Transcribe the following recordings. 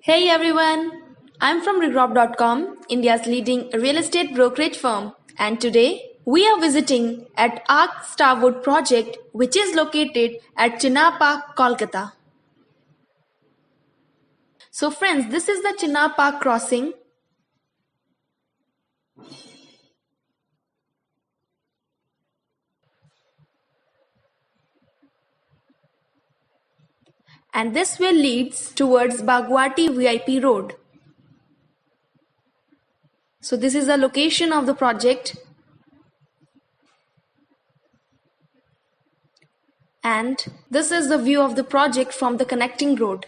Hey everyone, I'm from Regrob.com, India's leading real estate brokerage firm, and today we are visiting at our Starwood project, which is located at Chinar Park Kolkata. So friends, this is the Chinar Park crossing. And this way leads towards Bagwati VIP Road. So this is the location of the project. And this is the view of the project from the connecting road.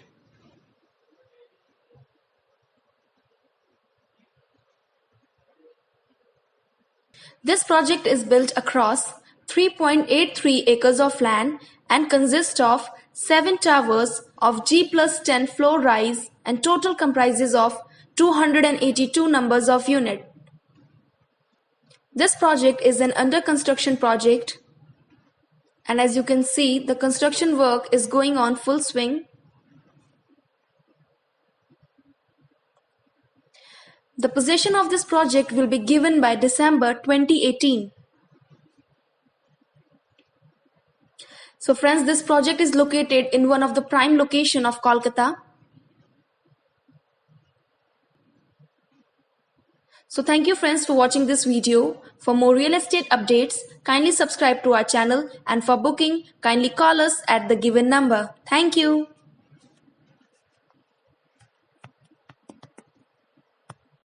This project is built across 3.83 acres of land and consists of 7 towers of G+10 floor rise and total comprises of 282 numbers of unit. This project is an under construction project, and as you can see, the construction work is going on full swing. The possession of this project will be given by December 2018. So friends, this project is located in one of the prime location of Kolkata. So thank you friends for watching this video. For more real estate updates, kindly subscribe to our channel, and for booking, kindly call us at the given number. Thank you.